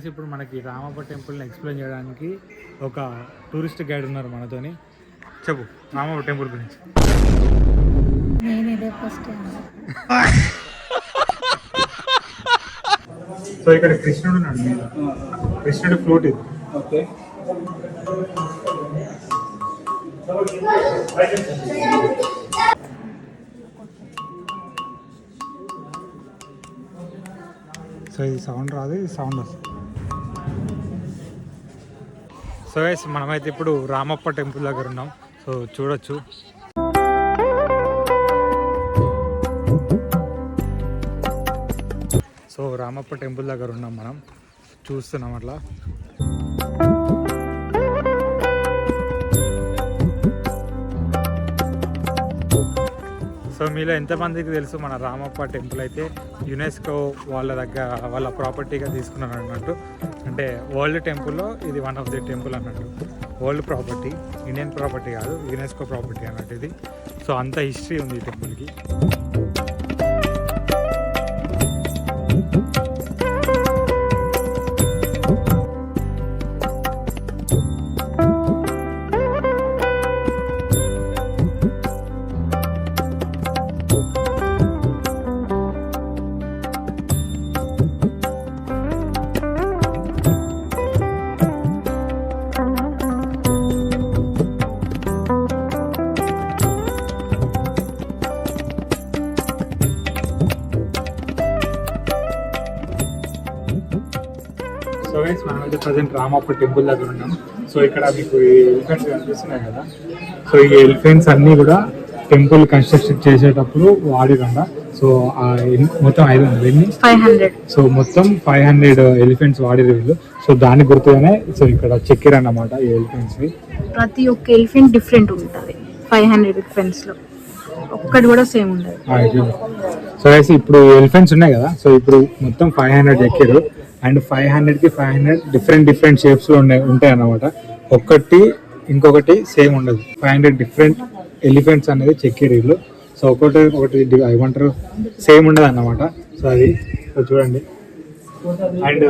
ఇప్పుడు మనకి రామప్ప టెంపుల్ని ఎక్స్ప్లెయిన్ చేయడానికి ఒక టూరిస్ట్ గైడ్ ఉన్నారు మనతోని. చెప్పు రామప్ప టెంపుల్ గురించి. సో ఇక్కడ కృష్ణుడు ఉన్నాడు మీద, కృష్ణుడు ఫ్లూట్ ఇది. ఓకే, సో ఇది సౌండ్ రాదు, ఇది సౌండ్ వస్తుంది. సో గైస్ మనమైతే ఇప్పుడు రామప్ప టెంపుల్ దగ్గర ఉన్నాం. సో చూడొచ్చు. సో రామప్ప టెంపుల్ దగ్గర ఉన్నాం, మనం చూస్తున్నాం అట్లా. సో మీలో ఎంతమందికి తెలుసు మన రామప్ప టెంపుల్ అయితే యునెస్కో వాళ్ళ ప్రాపర్టీగా తీసుకున్నారు అన్నట్టు. అంటే వరల్డ్ టెంపుల్లో ఇది వన్ ఆఫ్ ది టెంపుల్ అన్నట్టు. వరల్డ్ ప్రాపర్టీ, ఇండియన్ ప్రాపర్టీ కాదు, యునెస్కో ప్రాపర్టీ అన్నట్టు ఇది. సో అంత హిస్టరీ ఉంది ఈ టెంపుల్కి. సో గైస్ మనమైతే ప్రజెంట్ రామప్ప టెంపుల్ దగ్గర ఉన్నాం. సో ఇక్కడ మీకు ఎలిఫెంట్స్ కనిపిస్తున్నాయి కదా. సో ఈ ఎలిఫెంట్స్ అన్నీ కూడా టెంపుల్ కన్స్ట్రక్షన్ చేసేటప్పుడు వాడిరంట. సో మొత్తం 500. సో మొత్తం 500 ఎలిఫెంట్స్ వాడిరు వీళ్ళు. సో దాని గుర్తుగానే సో ఇక్కడ చెక్కిరు అన్నమాట ఈ ఎలిఫెంట్స్ ని. ప్రతి ఒక్క ఎలిఫెంట్ డిఫరెంట్ ఉంటుంది. 500 ఎలిఫెంట్స్ లో ఒక్కటి కూడా సేమ్ ఉండదు. సో గైస్ ఇప్పుడు ఎలిఫెంట్స్ ఉన్నాయి కదా. సో ఇప్పుడు మొత్తం 500 చెక్కిరు. అండ్ 500కి 500 డిఫరెంట్ షేప్స్ లో ఉంటాయి అన్నమాట. ఇంకొకటి సేమ్ ఉండదు. 500 డిఫరెంట్ ఎలిఫెంట్స్ అనేది చెక్కిరీలు. సో ఒకటి ఏమంటారు సేమ్ ఉండదు అన్నమాట. సో అది సో చూడండి. అండ్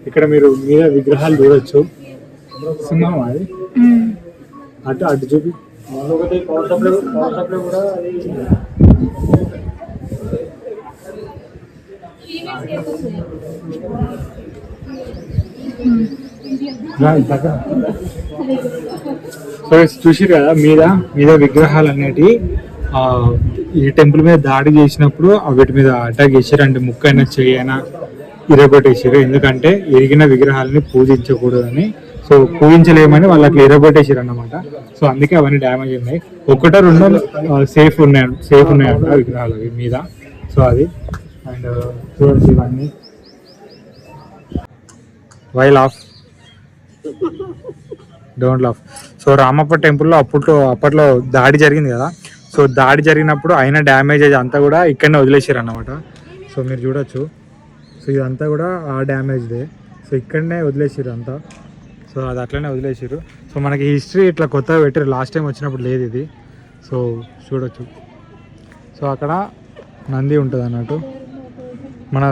ఇక్కడ మీరు మీద విగ్రహాలు చూడొచ్చు. సింహం అది అటు చూపి. సో చూసిరు కదా మీద విగ్రహాలు అనేటివి ఈ టెంపుల్ మీద దాడి చేసినప్పుడు వీటి మీద అటాక్ చేసారు. అంటే ముక్కైనా చేయైనా ఇరగొట్టేసారు. ఎందుకంటే ఎరిగిన విగ్రహాలని పూజించకూడదని. సో పూజించలేమని వాళ్ళు అట్లా ఇరగొట్టేసారు అన్నమాట. సో అందుకే అవన్నీ డ్యామేజ్ ఉన్నాయి. ఒకటో రెండో సేఫ్ ఉన్నాయంట విగ్రహాలు మీద. సో అది అండ్ చూడండి ఇవన్నీ why laugh, don't laugh. So Ramappa టెంపుల్లో అప్పట్లో దాడి జరిగింది కదా. సో దాడి జరిగినప్పుడు అయిన డ్యామేజ్ అంతా కూడా ఇక్కడనే వదిలేసారు అన్నమాట. సో మీరు చూడొచ్చు. సో ఇదంతా కూడా ఆ డ్యామేజ్దే. సో ఇక్కడనే వదిలేసారు అంతా. సో అది అట్లనే వదిలేసారు. సో మనకి హిస్టరీ ఇట్లా కొత్తగా పెట్టారు. లాస్ట్ టైం వచ్చినప్పుడు లేదు ఇది. సో చూడొచ్చు. సో అక్కడ నంది ఉంటుంది అన్నట్టు మన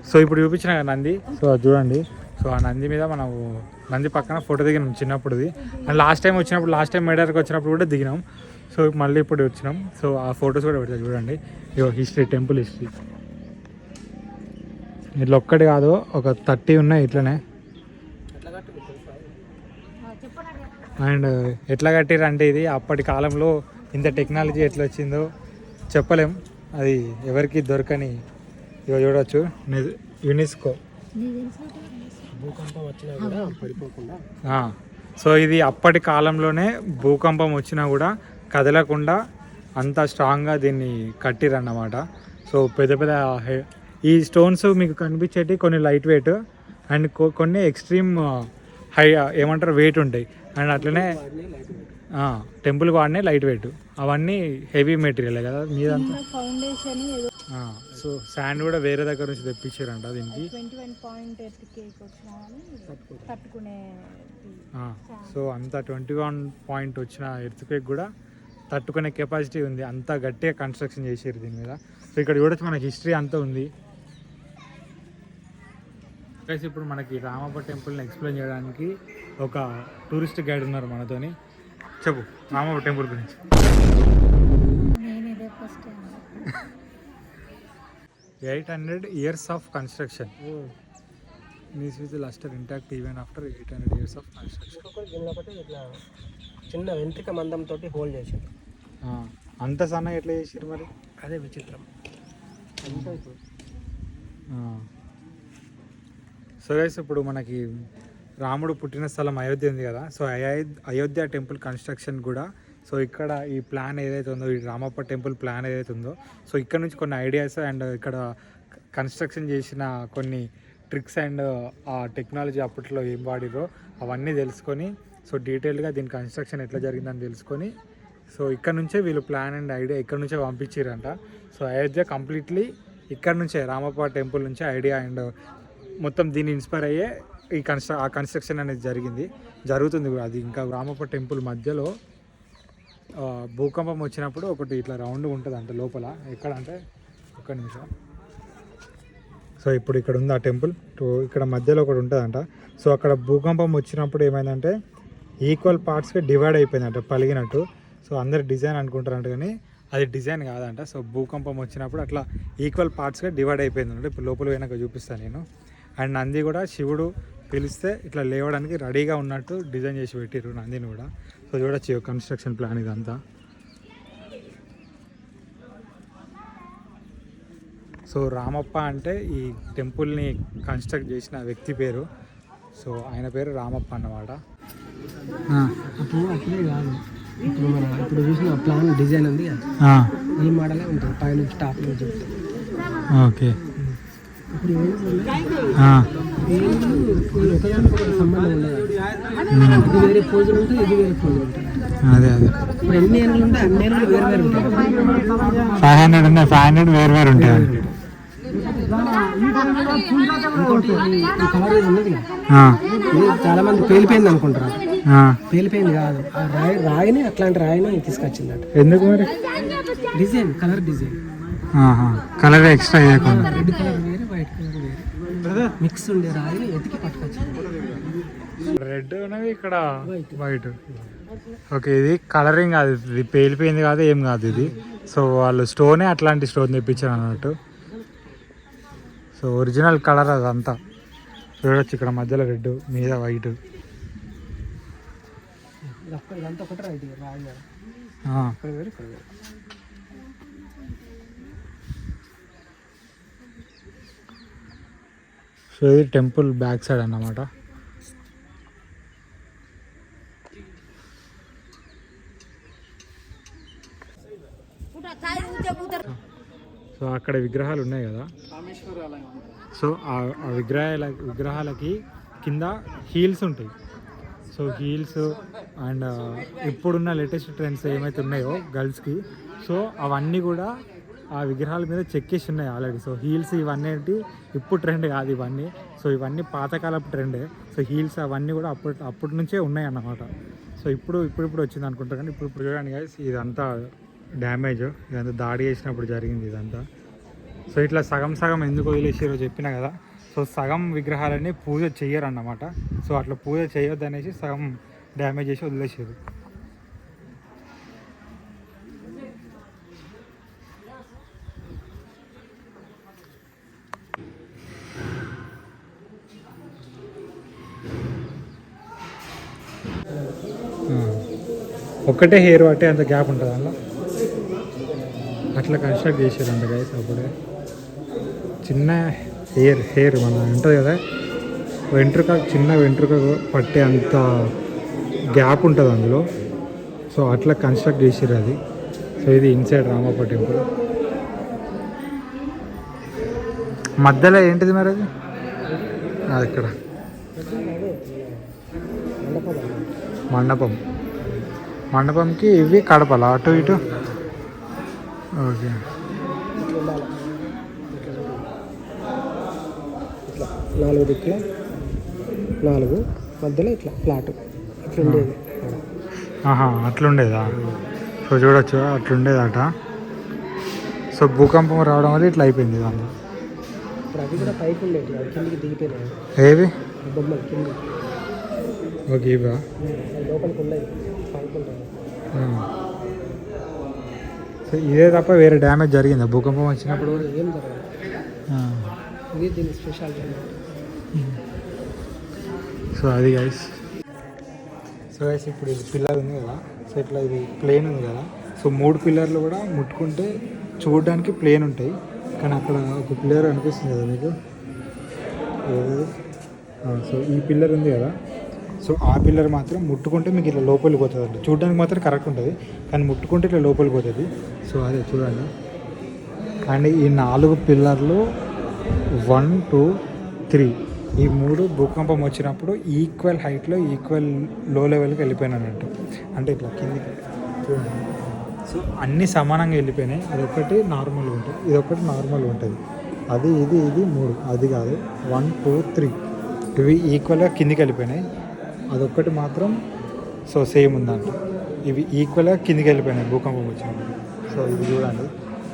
సో ఇప్పుడు చూపించిన నంది. సో అది చూడండి. సో ఆ నంది మీద మనం నంది పక్కన ఫోటో దిగినాం చిన్నప్పుడుది. అండ్ లాస్ట్ టైం మేడర్కి వచ్చినప్పుడు కూడా దిగినాం. సో మళ్ళీ ఇప్పుడు వచ్చినాం. సో ఆ ఫొటోస్ కూడా పెడతారు చూడండి. హిస్టరీ, టెంపుల్ హిస్టరీ ఇట్లా ఒక్కటి కాదు, ఒక 30 ఉన్నాయి ఇట్లనే. అండ్ ఎట్లా కట్టిరు అంటే ఇది అప్పటి కాలంలో ఇంత టెక్నాలజీ ఎట్లా వచ్చిందో చెప్పలేం. అది ఎవరికి దొరకని చూడవచ్చు. యునెస్కో. సో ఇది అప్పటి కాలంలోనే భూకంపం వచ్చినా కూడా కదలకుండా అంత స్ట్రాంగ్గా దీన్ని కట్టిరన్నమాట. సో పెద్ద ఈ స్టోన్స్ మీకు కనిపించేటి కొన్ని లైట్ వెయిట్ అండ్ కొన్ని ఎక్స్ట్రీమ్ హై ఏమంటారు వెయిట్ ఉంటాయి. అండ్ అట్లనే టెంపుల్కి వాడినే లైట్ వెయిట్, అవన్నీ హెవీ మెటీరియల్ కదా మీదంతా. సో శాండ్ కూడా వేరే దగ్గర నుంచి తెప్పించారంట దీనికి. సో అంత 21 పాయింట్ వచ్చిన ఎర్త్క్వేక్ కూడా తట్టుకునే కెపాసిటీ ఉంది. అంత గట్టిగా కన్స్ట్రక్షన్ చేసారు దీని మీద. సో ఇక్కడ చూడొచ్చు మనకి హిస్టరీ అంతా ఉంది. గైస్ ఇప్పుడు మనకి రామప్ప టెంపుల్ని ఎక్స్ప్లెయిన్ చేయడానికి ఒక టూరిస్ట్ గైడ్ ఉన్నారు మనతోని. చెప్పు రామప్ప టెంపుల్ గురించి. 800 years of construction. This is the last intact even after 800 years of construction. ఇట్లా చిన్న వెంట్రిక మందం తోటి హోల్డ్ చేశారు. అంత సన్నగా ఎట్లా చేసారు మరి? అదే విచిత్రం. అంతా ఇప్పుడు సో గైస్ ఇప్పుడు మనకి రాముడు పుట్టిన స్థలం అయోధ్య ఉంది కదా. సో అయోధ్య టెంపుల్ కన్స్ట్రక్షన్ కూడా సో ఇక్కడ ఈ ప్లాన్ ఏదైతే ఉందో, ఈ రామప్ప టెంపుల్ ప్లాన్ ఏదైతే ఉందో, సో ఇక్కడ నుంచి కొన్ని ఐడియాస్ అండ్ ఇక్కడ కన్స్ట్రక్షన్ చేసిన కొన్ని ట్రిక్స్ అండ్ ఆ టెక్నాలజీ అప్పట్లో ఏం వాడిరో అవన్నీ తెలుసుకొని సో డీటెయిల్గా దీని కన్స్ట్రక్షన్ ఎట్లా జరిగిందని తెలుసుకొని సో ఇక్కడ నుంచే వీళ్ళు ప్లాన్ అండ్ ఐడియా ఇక్కడ నుంచే పంపించారంట. సో అయోధ్య కంప్లీట్లీ ఇక్కడ నుంచే రామప్ప టెంపుల్ నుంచే ఐడియా అండ్ మొత్తం దీన్ని ఇన్స్పైర్ అయ్యే ఈ కన్స్ట్రక్షన్ అనేది జరుగుతుంది కూడా. అది ఇంకా రామప్ప టెంపుల్ మధ్యలో భూకంపం వచ్చినప్పుడు ఒకటి ఇట్లా రౌండ్ ఉంటుంది అంట లోపల. ఎక్కడ అంటే ఒక్క నిమిషం. సో ఇప్పుడు ఇక్కడ ఉంది ఆ టెంపుల్, ఇక్కడ మధ్యలో ఒకటి ఉంటుందంట. సో అక్కడ భూకంపం వచ్చినప్పుడు ఏమైందంటే ఈక్వల్ పార్ట్స్గా డివైడ్ అయిపోయిందంట పలిగినట్టు. సో అందరు డిజైన్ అనుకుంటారంట కానీ అది డిజైన్ కాదంట. సో భూకంపం వచ్చినప్పుడు అట్లా ఈక్వల్ పార్ట్స్గా డివైడ్ అయిపోయిందంట. ఇప్పుడు లోపల పోయినాక చూపిస్తాను నేను. అండ్ నంది కూడా శివుడు పిలిస్తే ఇట్లా లేవడానికి రెడీగా ఉన్నట్టు డిజైన్ చేసి పెట్టిర్రు నందిని కూడా. సో చూడొచ్చు కన్స్ట్రక్షన్ ప్లాన్ ఇదంతా. సో రామప్ప అంటే ఈ టెంపుల్ని కన్స్ట్రక్ట్ చేసిన వ్యక్తి పేరు. సో ఆయన పేరు రామప్ప అన్నమాట. అప్పుడే కాదు, ఇప్పుడు చూసిన ప్లాన్ డిజైన్ ఉంది కదా, ఈ మోడలే ఉంటుంది పైనుంచి టాప్ నుంచి. ఓకే. ఇప్పుడు ఒకదానికి సంబంధం ఉండదు. ఇది వేరే పోజులు ఉంటాయి, ఇది వేరే పోజులు ఉంటాయి. అదే ఇప్పుడు ఎన్ని ఏళ్ళు ఉంటాయి అన్ని ఏళ్ళు వేరు వేరు ఉంటాయి. 500 ఉన్నాయి, 500 వేరు వేరు ఉంటాయి. కలర్ ఉన్నది చాలా మంది పేలిపోయింది అనుకుంటారు. పేలిపోయింది కాదు, రాయిని అట్లాంటి రాయిని తీసుకొచ్చిందట. ఎందుకు మరి? Design, colour design, colour extra చేయకుండా రెడ్ కలర్ వేరే వైట్ కలర్ వేరే మిక్స్ ఉండే రాయిని ఎతికి పట్టుకొచ్చింది. రెడ్ ఉన్నది ఇక్కడ వైట్. ఓకే, ఇది కలరింగ్ కాదు, ఇది పేలిపోయింది కాదు, ఏం కాదు ఇది. సో వాళ్ళు స్టోనే అట్లాంటి స్టోన్ తెప్పించారు అన్నట్టు. సో ఒరిజినల్ కలర్ అదంతా చూడొచ్చు. ఇక్కడ మధ్యలో రెడ్, మీద వైట్. ఇదంతా ఒకటి రైట్ రాయి వేరే. సో ఇది టెంపుల్ బ్యాక్ సైడ్ అన్నమాట. సో అక్కడ విగ్రహాలు ఉన్నాయి కదా. సో ఆ విగ్రహాలకి కింద హీల్స్ ఉంటాయి. సో హీల్స్ అండ్ ఇప్పుడున్న లేటెస్ట్ ట్రెండ్స్ ఏమైతే ఉన్నాయో గర్ల్స్కి, సో అవన్నీ కూడా ఆ విగ్రహాల మీద చెక్కేసి ఉన్నాయి ఆల్రెడీ. సో హీల్స్ ఇవన్నీ ఇప్పుడు ట్రెండ్ కాదు ఇవన్నీ. సో ఇవన్నీ పాతకాలపు ట్రెండే. సో హీల్స్ అవన్నీ కూడా అప్పటి నుంచే ఉన్నాయి అన్నమాట. సో ఇప్పుడు వచ్చింది అనుకుంటారు కానీ ఇప్పుడు చూడండి గైస్, ఇదంతా డ్యామేజ్, ఇదంతా దాడి చేసినప్పుడు జరిగింది ఇదంతా. సో ఇట్లా సగం సగం ఎందుకు వదిలేసారో చెప్పినా కదా. సో సగం విగ్రహాలన్నీ పూజ చెయ్యరు అన్నమాట. సో అట్లా పూజ చేయొద్దు అనేసి సగం డ్యామేజ్ చేసి వదిలేసారు. ఒక్కటే హెయిర్ పట్టే అంత గ్యాప్ ఉంటుంది అందులో. అట్లా కన్స్ట్రక్ట్ చేసారంట గైస్. అప్పుడే చిన్న హెయిర్ మన ఉంటుంది కదా, చిన్న వెంట్రుక పట్టే అంత గ్యాప్ ఉంటుంది అందులో. సో అట్లా కన్స్ట్రక్ట్ చేసారు అది. సో ఇది ఇన్సైడ్ రామప్ప టెంపుల్. మధ్యలో ఏంటిది మరి అది? ఇక్కడ మండపంకి ఇవి కడపలా అటు ఇటు. ఓకే, ఇట్లా 4 దిక్కుల 4 మధ్యలో ఇట్లా ఫ్లాట్ ఇట్లా ఉండేది. అట్లుండేదా? సో చూడొచ్చు అట్లుండేదట. సో భూకంపం రావడం వల్ల ఇట్లా అయిపోయింది దాంట్లో. ఇప్పుడు అవి కూడా పైకి ఉండేవి, అవి కిందికి దిగిపోయినాయి. ఏవి బొమ్మలు కింది ఓకే ఇవా లోపలికి ఉన్నాయి, పైకి ఉంటాయి. సో ఇదే తప్ప వేరే డ్యామేజ్ జరిగిందా భూకంపం వచ్చినప్పుడు? ఏం జరగదు, ఇది దీని స్పెషాలిటీ. సో అది గైస్. సో గైస్ ఇప్పుడు ఇది పిల్లర్ ఉంది కదా, సో ఇట్లా ఇది ప్లేన్ ఉంది కదా, సో 3 పిల్లర్లు కూడా ముట్టుకుంటే చూడడానికి ప్లేన్ ఉంటాయి, కానీ అక్కడ ఒక పిల్లర్ అనిపిస్తుంది కదా మీకు. సో ఈ పిల్లర్ ఉంది కదా, సో ఆ పిల్లర్ మాత్రం ముట్టుకుంటే మీకు ఇట్లా లోపలికి పోతుంది అండి. చూడడానికి మాత్రం కరెక్ట్ ఉంటుంది, కానీ ముట్టుకుంటే ఇట్లా లోపలికి పోతుంది. సో అదే చూడండి. అండ్ ఈ 4 పిల్లర్లు 1, 2, 3 ఈ 3 భూకంపం వచ్చినప్పుడు ఈక్వల్ హైట్లో ఈక్వల్ లో లెవెల్కి వెళ్ళిపోయినానంట. అంటే ఇట్లా కిందికి చూడండి. సో అన్నీ సమానంగా వెళ్ళిపోయినాయి. అదొకటి నార్మల్గా ఉంటుంది, ఇదొకటి నార్మల్గా ఉంటుంది. అది ఇది 3 అది కాదు 1, 2, 3 ఇవి ఈక్వల్గా కిందికి వెళ్ళిపోయినాయి. అదొక్కటి మాత్రం సో సేమ్ ఉందంట. ఇవి ఈక్వల్గా కిందికి వెళ్ళిపోయినాయి భూకంపం వచ్చినప్పుడు. సో ఇది చూడండి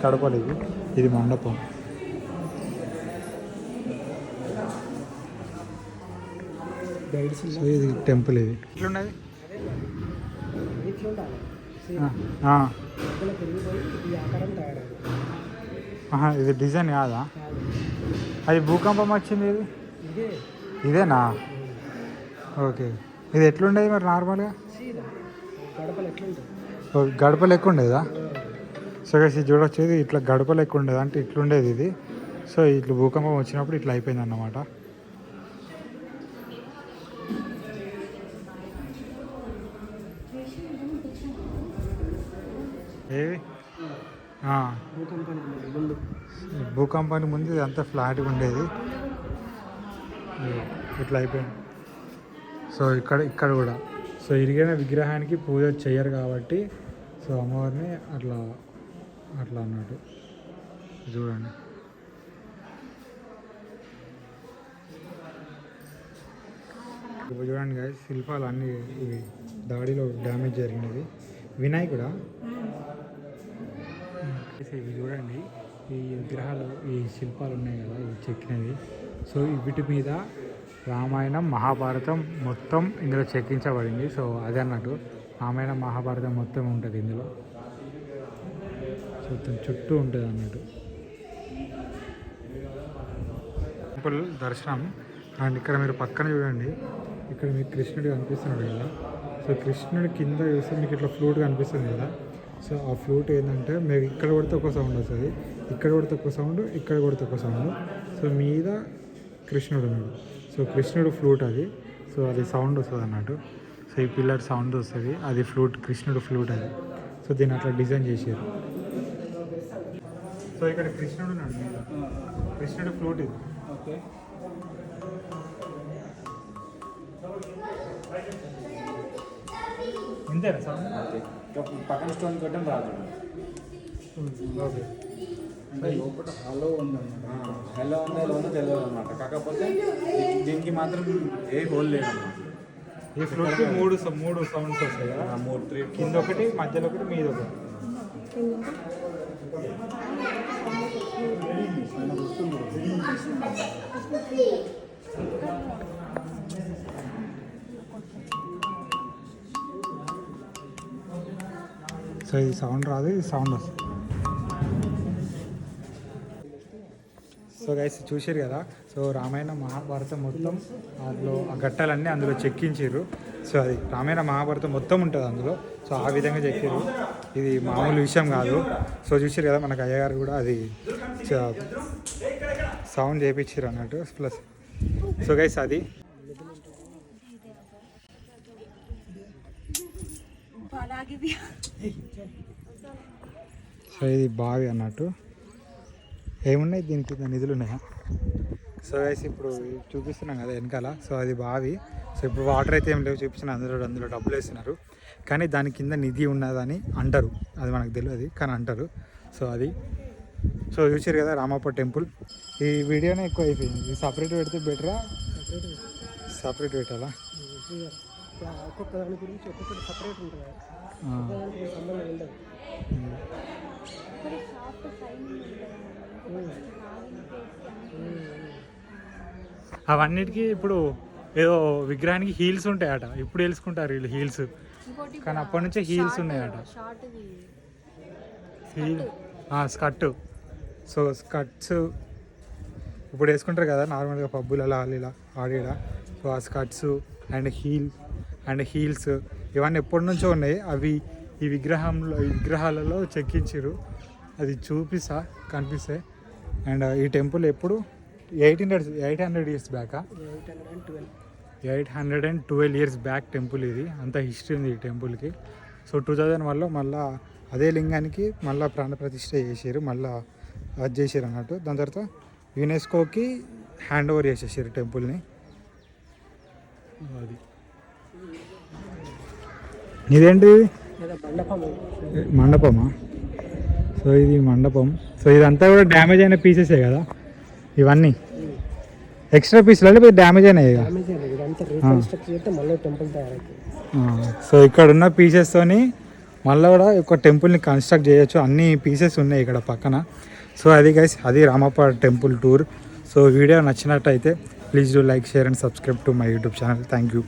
కడపలు, ఇది మండపం. సో ఇది టెంపుల్. ఇది ఎట్లున్నది? ఇది డిజైన్ కాదా? అది భూకంపం వచ్చింది ఇది ఇదేనా? ఓకే. ఇది ఎట్లుండేది మరి నార్మల్గా? గడప లెక్క ఉండేదా? సో ఇది చూడొచ్చు, ఇది ఇట్లా గడప లెక్క ఉండేది, అంటే ఇట్లుండేది ఇది. సో ఇట్లా భూకంపం వచ్చినప్పుడు ఇట్లా అయిపోయింది అన్నమాట. ఏవి భూకంపానికి ముందు ఇది అంతా ఫ్లాట్గా ఉండేది, ఇట్లా అయిపోయింది. సో ఇక్కడ కూడా సో ఇరిగిన విగ్రహానికి పూజ చెయ్యరు కాబట్టి సో అమ్మవారిని అట్లా అన్నట్టు చూడండి. ఇప్పుడు చూడండి గాయస్, శిల్పాలు అన్నీ ఇవి దాడిలో డ్యామేజ్ జరిగినవి. వినాయకుడా ఇవి చూడండి, ఈ విగ్రహాలు ఈ శిల్పాలు ఉన్నాయి కదా ఇవి చెక్కినవి. సో వీటి మీద రామాయణం మహాభారతం మొత్తం ఇందులో చెక్కించబడింది. సో అదే అన్నట్టు రామాయణం మహాభారతం మొత్తం ఉంటుంది ఇందులో. సో చుట్టూ ఉంటుంది అన్నట్టు. టెంపుల్ దర్శనం. అండ్ ఇక్కడ మీరు పక్కన చూడండి, ఇక్కడ మీకు కృష్ణుడు కనిపిస్తున్నాడు కదా. సో కృష్ణుడి కింద చూస్తే మీకు ఇట్లా ఫ్లూట్ కనిపిస్తుంది కదా. సో ఆ ఫ్లూట్ ఏంటంటే మీరు ఇక్కడ కొడితే ఒక సౌండ్ వస్తుంది, ఇక్కడ కొడితే ఒక సౌండ్, ఇక్కడ కొడితే ఒక సౌండ్. సో మీద కృష్ణుడు ఉన్నాడు. సో కృష్ణుడు ఫ్లూట్ అది. సో అది సౌండ్ వస్తుంది అన్నట్టు. సో ఈ పిల్లర్ సౌండ్ వస్తుంది, అది ఫ్లూట్, కృష్ణుడు ఫ్లూట్ అది. సో దీన్ని అట్లా డిజైన్ చేసారు. సో ఇక్కడ కృష్ణుడు ఉన్నాడు మీద, కృష్ణుడు ఫ్లూట్ ఇది. ఓకే. ఇంతేనా సౌండ్? పక్కన స్టోన్ కట్టడం రాదు. ఓకే. లోపల హలో ఉందన్నమాట. హలో ఉందో తెలియదు అనమాట. కాకపోతే దీనికి మాత్రం ఏ హోల్ లేదన్నమాట. ఈ ఫ్లూట్కి మూడు సౌండ్స్ వస్తాయి కదా, 3 కింద ఒకటి, మధ్యలో ఒకటి, మీద ఒకటి. సో ఇది సౌండ్ రాదు, ఇది సౌండ్ వస్తుంది. సో గైస్ చూసారు కదా, సో రామాయణ మహాభారతం మొత్తం అందులో ఆ ఘట్టాలన్నీ అందులో చెక్కించారు. సో అది రామాయణ మహాభారతం మొత్తం ఉంటుంది అందులో. సో ఆ విధంగా చెక్కారు, ఇది మామూలు విషయం కాదు. సో చూసారు కదా, మనకు అయ్యగారు కూడా అది సౌండ్ చేయించారు అన్నట్టు ప్లస్. సో గైస్ అది సో ఇది బావి అన్నట్టు. ఏమున్నాయి దీనికి, నిధులు ఉన్నాయా? సో గైస్ ఇప్పుడు చూపిస్తున్నాం కదా వెనకాల, సో అది బావి. సో ఇప్పుడు వాటర్ అయితే ఏం లేవు చూపించిన, అందులో డబ్బులు వేస్తున్నారు, కానీ దాని కింద నిధి ఉన్నదని అంటారు. అది మనకు తెలియదు కానీ అంటారు. సో అది సో చూసారు కదా రామప్ప టెంపుల్. ఈ వీడియోనే ఎక్కువ అయిపోయింది, ఇది సపరేట్ పెడితే బెటరా, సపరేట్ పెట్టాలా? ఒక్కొక్క దాని గురించి ఒక్కొక్కటి సపరేట్ ఉంటుంది, సంబంధం ఉండదు. అవన్నిటికీ ఇప్పుడు ఏదో విగ్రహానికి హీల్స్ ఉంటాయట, ఇప్పుడు వేసుకుంటారు వీళ్ళు హీల్స్, కానీ అప్పటి నుంచే హీల్స్ ఉన్నాయట. Heal skirt. సో స్కర్ట్స్ ఇప్పుడు వేసుకుంటారు కదా నార్మల్గా పబ్బులలో ఇలా ఆడేడ. సో ఆ స్కర్ట్స్ అండ్ హీల్స్ ఇవన్నీ ఎప్పటి నుంచో ఉన్నాయి. అవి ఈ విగ్రహాలలో చెక్కించారు. అది చూపిస్తా కనిపిస్తాయి. అండ్ ఈ టెంపుల్ ఎప్పుడు 800 ఇయర్స్ బ్యాకా, 812 ఇయర్స్ బ్యాక్ టెంపుల్ ఇది. అంత హిస్టరీ ఉంది ఈ టెంపుల్కి. సో 2001లో మళ్ళీ అదే లింగానికి మళ్ళీ ప్రాణప్రతిష్ఠ చేసారు, మళ్ళీ అది చేసారు అన్నట్టు. దాని తర్వాత యునెస్కోకి హ్యాండ్ ఓవర్ చేసేసారు టెంపుల్ని. అది ఇదేంటి మండపమా? సో ఇది మండపం. సో ఇదంతా కూడా డ్యామేజ్ అయిన పీసెసే కదా ఇవన్నీ, ఎక్స్ట్రా పీసులు అంటే డ్యామేజ్ అయినాయి కదా. సో ఇక్కడ ఉన్న పీసెస్తోని మళ్ళీ కూడా ఒక టెంపుల్ని కన్స్ట్రక్ట్ చేయొచ్చు. అన్ని పీసెస్ ఉన్నాయి ఇక్కడ పక్కన. సో అది గైస్, అది Ramappa temple tour. So video నచ్చినట్టయితే please do like, share and subscribe to my YouTube channel. Thank you.